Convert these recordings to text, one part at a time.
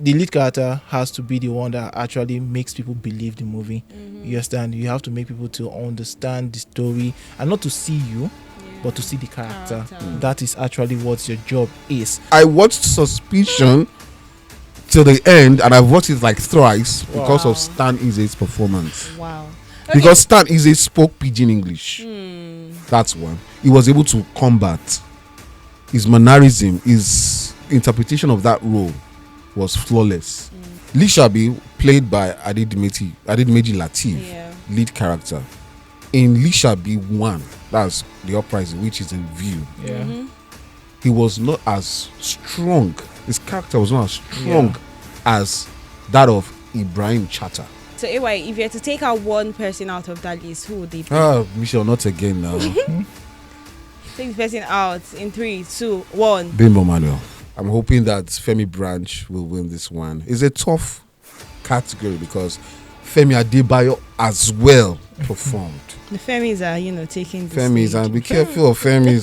the lead character has to be the one that actually makes people believe the movie. You understand? You have to make people to understand the story and not to see you, but to see the character. That is actually what your job is. I watched Suspicion till the end, and I've watched it like thrice because of Stan Ize's performance. Wow. Because Stan Ize spoke pidgin English. That's one. He was able to combat. His mannerism, his interpretation of that role was flawless. Lishabi, played by Adedimeji Lateef, lead character. In Lishabi 1, that's the uprising, which is in view. He was not as strong. His character was not as strong as that of Ibrahim Chatta. So, anyway, if you had to take out one person out of that list, who would it be? Michelle, not again now. Take the person out in 3, 2, 1. Bimbo Manuel. I'm hoping that Femi Branch will win this one. It's a tough category because Femi Adebayo as well performed. The Femis are, taking the Femis, stage. and be careful of Femis.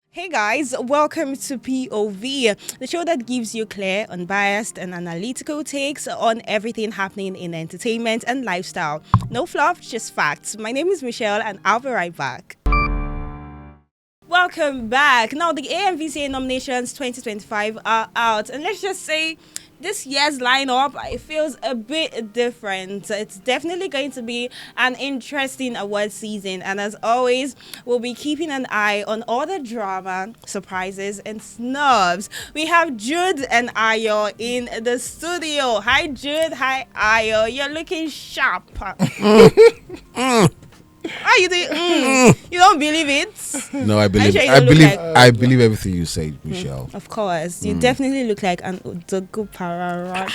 Hey guys, welcome to POV, the show that gives you clear, unbiased, and analytical takes on everything happening in entertainment and lifestyle. No fluff, just facts. My name is Michelle, and I'll be right back. Welcome back. Now, the AMVCA nominations 2025 are out, and let's just say this year's lineup, it feels a bit different. It's definitely going to be an interesting award season, and as always, we'll be keeping an eye on all the drama, surprises, and snubs. We have Jude and Ayo in the studio. Hi, Jude. Hi, Ayo. You're looking sharp. How you doing? You don't believe it? No, I believe. Sure I believe everything you say, Michelle. Of course, you definitely look like an Odogu Parara.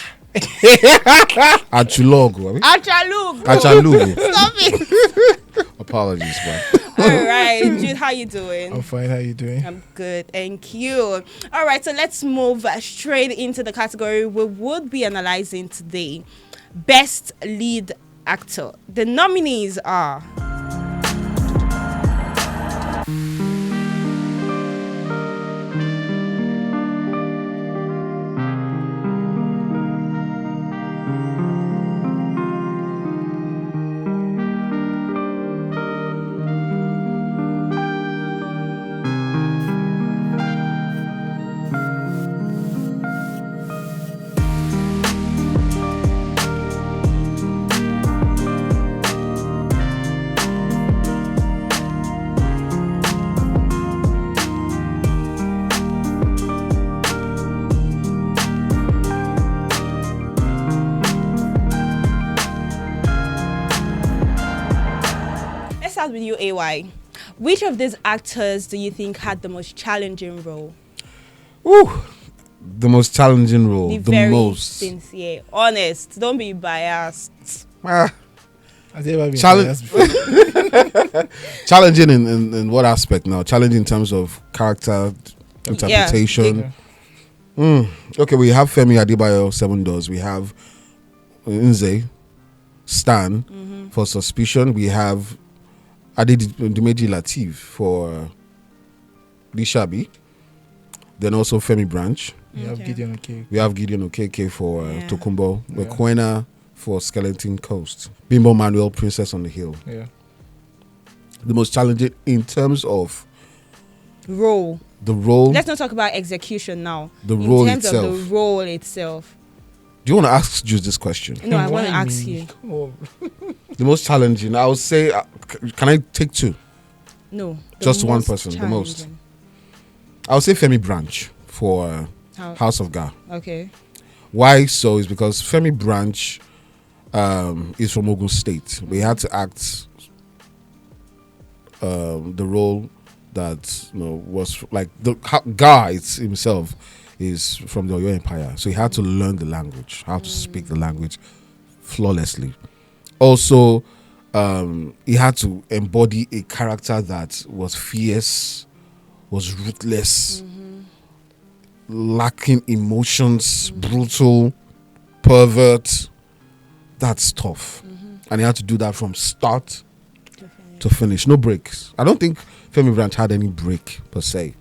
Achulogo. Achalugo. Stop it. Apologies, man. All right, Jude, how you doing? I'm fine. How you doing? I'm good, thank you. All right, so let's move straight into the category we would be analyzing today. Best Lead Actor. The nominees are with you, AY. Which of these actors do you think had the most challenging role? The most challenging role. The The very most sincere, honest. Don't be biased. Has he ever been Challenge- biased before? challenging in what aspect now? Challenging in terms of character interpretation. Okay, we have Femi Adebayo, 7 Doors. We have Nze, Stan for Suspicion. We have Adedimeji Lateef for Lishabi. Then also Femi Branch. We have Gideon Okeke. We have Gideon Okeke for Tokumbo. Wekwena for Skeleton Coast. Bimbo Manuel, Princess on the Hill. Yeah. The most challenging in terms of Role. the role. Let's not talk about execution now. The role in terms itself. of the role itself. Do you want to ask Juice this question? No, I Why want to ask me? you. Come on. The most challenging, I would say, can I take 2? No. the Just one most person, the most. challenging. I would say Femi Branch for House of God. Okay. Why so is because Femi Branch is from Ogun State. We had to act the role that was like the guy himself is from the Oyo Empire, so he had to learn the language, how to speak the language flawlessly. Also, he had to embody a character that was fierce, was ruthless, lacking emotions, brutal, pervert. That's tough. And he had to do that from start to finish. No breaks. I don't think Femi Branch had any break per se.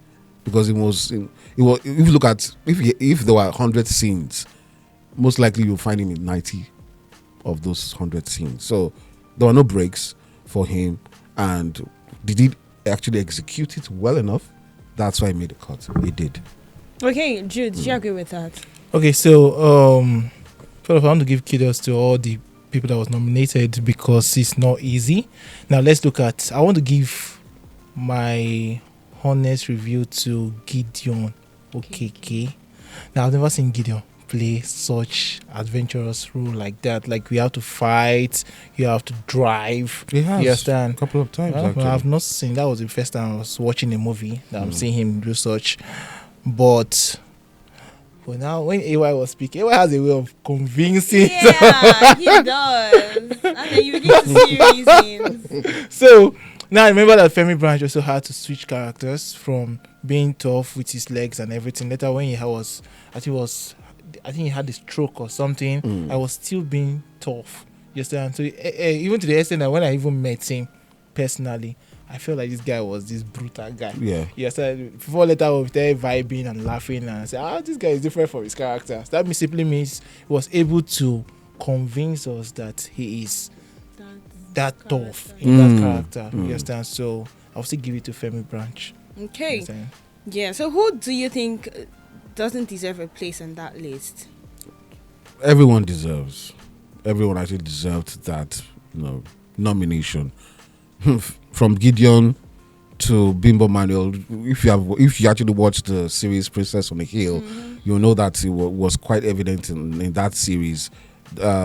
because it was if you look at if there were 100 scenes, most likely you'll find him in 90 of those 100 scenes. So there were no breaks for him, and did he actually execute it well enough? That's why he made the cut. He did. Okay, Jude, do you agree with that? Okay, so first of all, I want to give kudos to all the people that was nominated because it's not easy. Now let's look at. I want to give my honest review to Gideon Okeke. Now I've never seen Gideon play such adventurous role like that. Like we have to fight, you have to drive. He has. You understand? A couple of times. Well, actually. I've not seen. That was the first time I was watching a movie that I'm seeing him do such. But for now, when AY was speaking, AY has a way of convincing. Yeah, he does. And then you begin to see reasons. So now I remember that Femi Branch also had to switch characters from being tough with his legs and everything. Later, when I think he had a stroke or something. I was still being tough. You understand? So even to the extent that when I even met him personally, I felt like this guy was this brutal guy. Yeah. Yes, before later we were there vibing and laughing and I said, this guy is different from his character. So that simply means he was able to convince us that he is that tough in that character. You understand? So I'll still give it to Femi Branch. Okay. Yeah. So who do you think doesn't deserve a place on that list? Everyone actually deserved that nomination. From Gideon to Bimbo Manuel. If you actually watched the series Princess on the Hill, you'll know that it was quite evident in that series.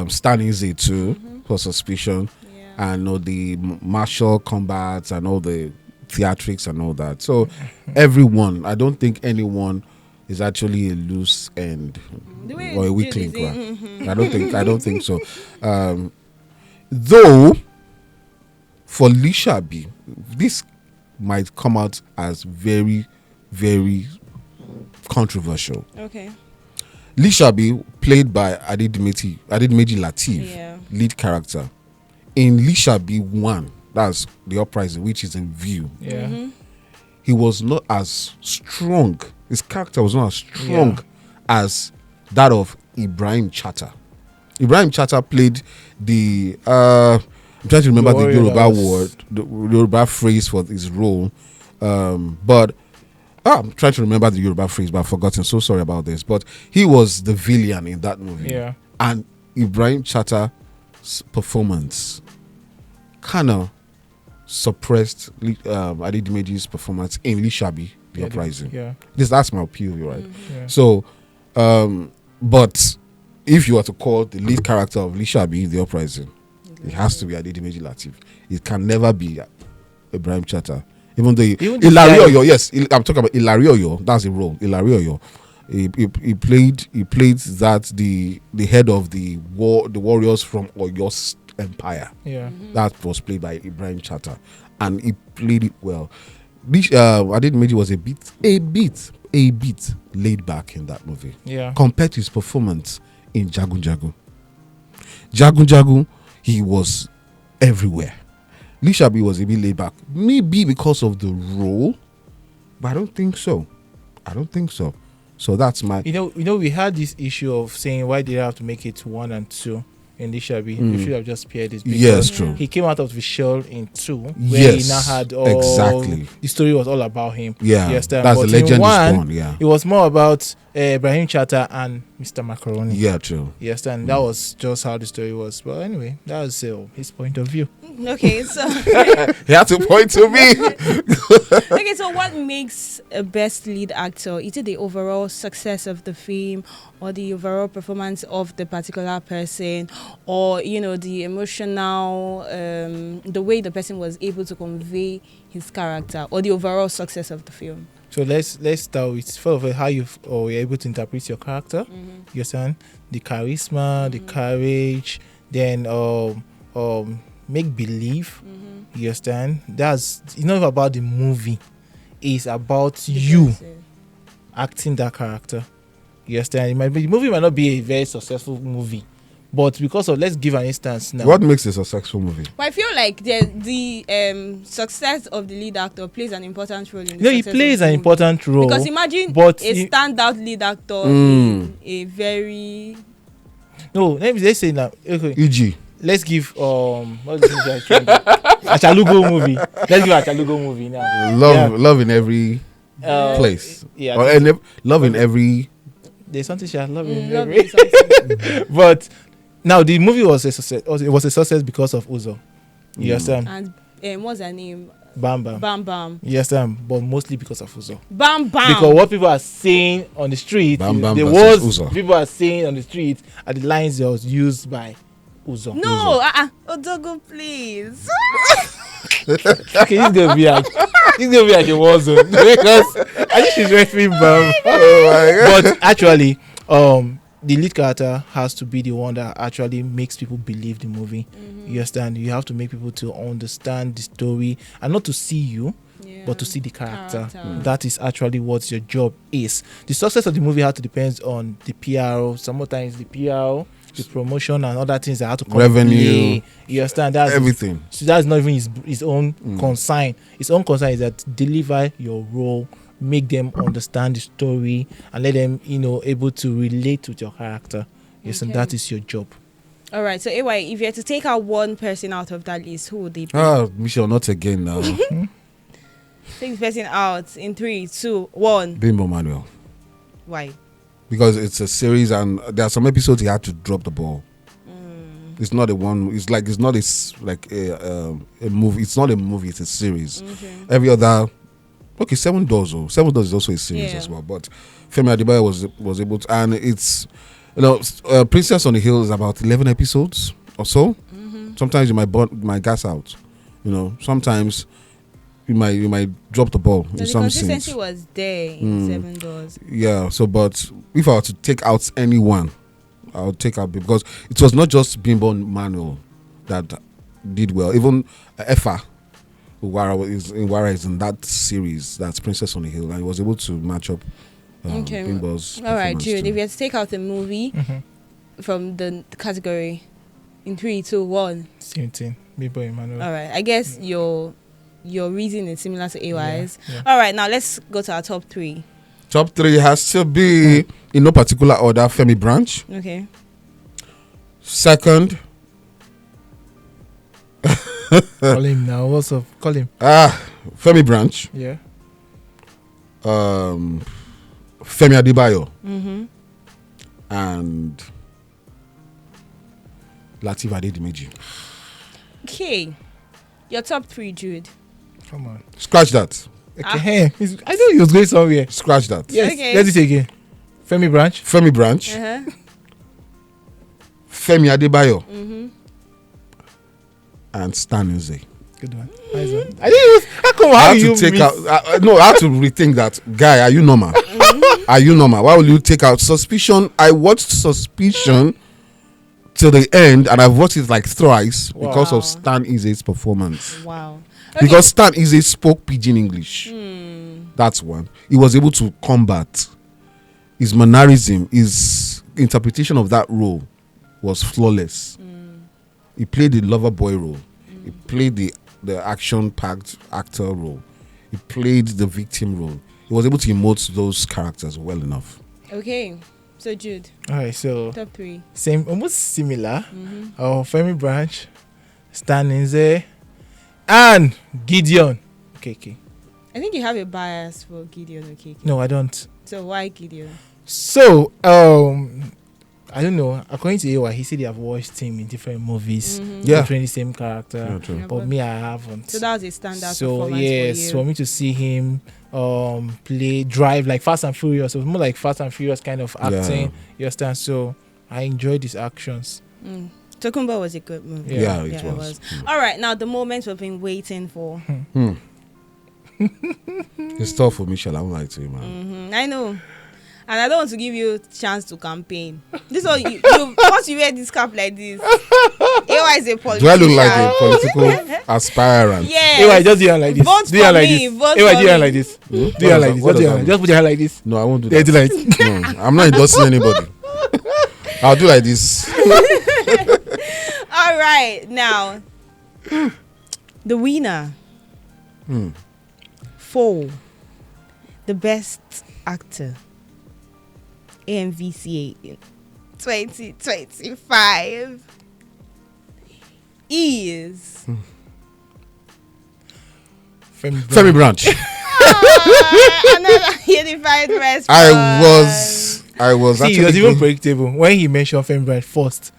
Stan Izzy too for Suspicion, and the martial combats and all the theatrics and all that. So everyone, I don't think anyone is actually a loose end or a weak link. I don't think so. Though for Lishabi, this might come out as very, very controversial. Okay. Lishabi, played by Adedimeji Lateef, lead character. In Lishabi 1, that's the uprising, which is in view. Yeah. He was not as strong. His character was not as strong as that of Ibrahim Chatta. Ibrahim Chatta played the I'm trying to remember the Yoruba word, the Yoruba phrase for his role. But I'm trying to remember the Yoruba phrase, but I've forgotten. So sorry about this. But he was the villain in that movie. Yeah. And Ibrahim Chatta's performance kind of suppressed Adedimeji's performance in Lishabi, the Uprising. Yeah. That's my POV, right? Yeah. So, but if you were to call the lead character of Lishabi the Uprising, it has to be Adedimeji Lateef. It can never be Ibrahim Chatta. Even though Ilario, yes, I'm talking about Ilario. That's the role. Ilario. He played that the head of the warriors from Oyo Empire. Yeah, that was played by Ibrahim Chatta, and he played it well. Adedimeji was a bit laid back in that movie. Yeah, compared to his performance in Jagun Jagun. Jagun Jagun, he was everywhere. Lishabi was a bit laid back, maybe because of the role, but I don't think so. So that's my. We had this issue of saying why did I have to make it 1 and 2 in Lishabi? You should have just paired this. Yes, true. He came out of the shell in 2, where he now had exactly. The story was all about him. Yeah, that's the legend is born. Yeah, it was more about Ibrahim Chatta and Mr. Macaroni. Yeah, true. Yes, and that was just how the story was. But anyway, that was his point of view. Okay, so he had to point to me. Okay, so what makes a best lead actor? Is it the overall success of the film, or the overall performance of the particular person, or the emotional, the way the person was able to convey his character, or the overall success of the film? So let's start with first of all how you were able to interpret your character. You understand the charisma, the courage, then make believe. You understand? That's not about the movie. It's about you acting that character. You understand? The movie might not be a very successful movie, But because of, let's give an instance now. What makes a successful movie? But I feel like the success of the lead actor plays an important role in the He success plays of the an movie. important role. Because imagine but a standout lead actor in a very no, let's say now. Okay, E.g. let's give what's this movie? Achalugo movie. Let's give Achalugo movie now. Love in every place. Yeah, Or love in every. there's something I love in love every. is something. But now the movie was a success. It was a success because of Uzo. You understand? And what's her name? Bam Bam. Bam Bam. You understand? But mostly because of Uzo. Bam Bam. Because what people are saying on the street, Bam Bam the versus words Uzo. people are saying on the street are the lines that was used by Uzo. No, Odogo, please. Okay, this gonna be like a war zone because I think she's referring Bam. Oh my God. But actually, the lead character has to be the one that actually makes people believe the movie. You understand? You have to make people to understand the story and not to see you, but to see the character. That is actually what your job is. The success of the movie has to depend on the PR. Sometimes the PR, the promotion, and other things that have to come Revenue. You understand? That's Everything. So that's not even his own concern. His own concern is that deliver your role, make them understand the story, and let them, able to relate with your character. Yes, and that is your job. All right. So, AY, if you had to take out one person out of that list, who would they be? Michelle, not again now. Take the person out in 3, 2, 1. Bimbo Manuel. Why? Because it's a series and there are some episodes he had to drop the ball. It's not a one. It's not a movie. It's not a movie. It's a series. Okay. Every other. Okay, Seven Doors. 7 Doors is also a series as well. But Femi Adebayo was able to, and it's Princess on the Hill is about 11 episodes or so. Sometimes you might gas out. Sometimes you might drop the ball in some scenes. The consistency was there in 7 Doors. Yeah. So, but if I were to take out anyone, I would take out because it was not just Bimbo Manuel that did well. Even Effa Wara is in that series. That's Princess on the Hill, and he was able to match up Bimbo's. All right, Jude. If you had to take out a movie from the category in 3, 2, 1. Same thing. Bimbo Emmanuel. All right. I guess your reason is similar to AY's. Yeah. All right. Now let's go to our top 3. Top 3 has to be in no particular order. Femi Branch. Okay. Second. Call him now. What's up? Call him. Femi Branch. Yeah. Femi Adebayo. And Lateef Adedimeji. Okay. Your top 3, Jude. Come on. Scratch that. Okay. I know he was going somewhere. Scratch that. Yes. Okay. Let's do it again. Femi Branch. Femi Branch. Femi Adebayo. And Stan Nze. Good one. Nice one. I think it was. How come? How you take miss? out? No, I have to rethink that. Guy, are you normal? Are you normal? Why will you take out Suspicion? I watched Suspicion till the end, and I've watched it like thrice because of Stan Nze's performance. Wow. Okay. Because Stan Nze spoke pidgin English. That's one. He was able to combat his mannerism, his interpretation of that role was flawless. He played the lover boy role. He played the action-packed actor role. He played the victim role. He was able to emote those characters well enough. Okay. So, Jude. All right. So Top 3. same, almost similar. Femi Branch, Stan Nze, and Gideon. Okay. I think you have a bias for Gideon Okeke. No, I don't. So, why Gideon? So, I don't know. According to AY, he said they have watched him in different movies. Yeah. Portraying the same character. Yeah, true. But me, I haven't. So that was a standout So performance yes, for you. me to see him drive like Fast and Furious. It was more like Fast and Furious kind of acting. Yeah. You understand? So I enjoyed his actions. Tokumbo was a good movie. Yeah, it was. All right, now the moment we've been waiting for. It's tough for Michelle. I won't lie to you, man. I know. And I don't want to give you a chance to campaign. This one, you once you wear this cap like this, AY is a politician. Do I look like a political aspirant? Yes. AY, just do it like this. Vote Do it for like me, this. vote AY, for do it me. like this. Do What it does like that- this. what does that Just put your hand like this. No, I won't do Yeah, that. do like this. No, I'm not endorsing anybody. I'll do like this. right, now the winner for the best actor AMVCA in 2025 is Femi Branch. another unified response. I was See, actually it was even predictable when he mentioned Femi Branch first.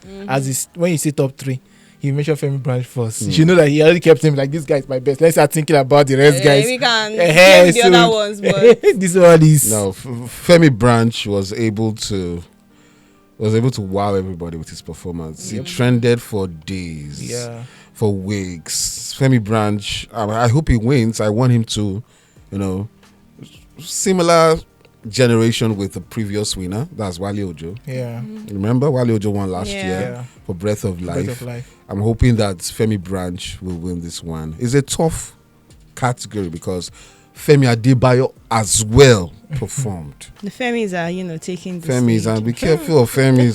When you say top 3, he mentioned Femi Branch first. You should know that he already kept him like, this guy is my best. Let's start thinking about the rest, guys. We can play with the other ones, but this one is no. Femi Branch was able to wow everybody with his performance. He trended for days, for weeks. Femi Branch, I hope he wins. I want him to, similar generation with the previous winner. That's Wale Ojo. Yeah. Remember, Wale Ojo won last year for Breath of Life. I'm hoping that Femi Branch will win this one. It's a tough category because Femi Adebayo as well performed. The Femis are, taking the Femis, stage. and be careful of Femis.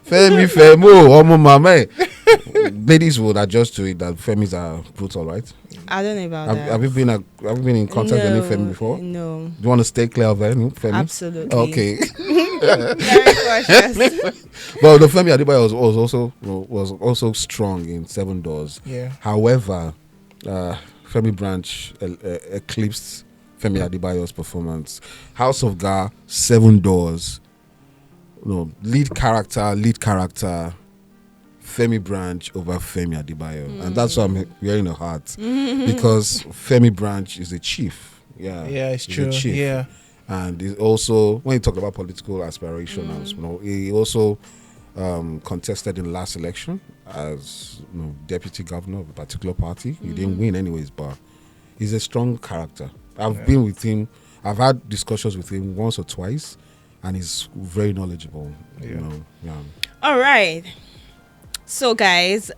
Femi, Omo Mame. Ladies would adjust to it that Femis are brutal, right? I don't know about that. Have you been in contact with any Femi before? No. Do you want to stay clear of any Femi? Absolutely. Okay. Very cautious. Well, the Femi Adebayo was also strong in 7 Doors. Yeah. However, Femi Branch eclipsed Femi Adebayo's performance. House of Gar, 7 Doors. Lead character. Femi Branch over Femi Adebayo, and that's why I'm wearing a hat because Femi Branch is a chief. Yeah, it's true. A chief. Yeah, and he's also, when you talk about political aspirations, he also contested in the last election as deputy governor of a particular party. He didn't win anyways, but he's a strong character. I've been with him. I've had discussions with him once or twice, and he's very knowledgeable. All right. So, guys,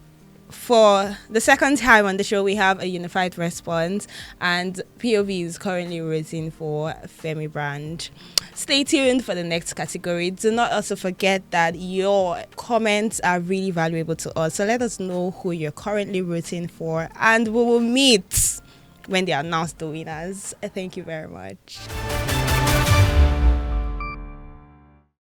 for the second time on the show, we have a unified response, and POV is currently rooting for Femi Branch. Stay tuned for the next category. Do not also forget that your comments are really valuable to us. So let us know who you're currently rooting for, and we will meet when they announce the winners. Thank you very much.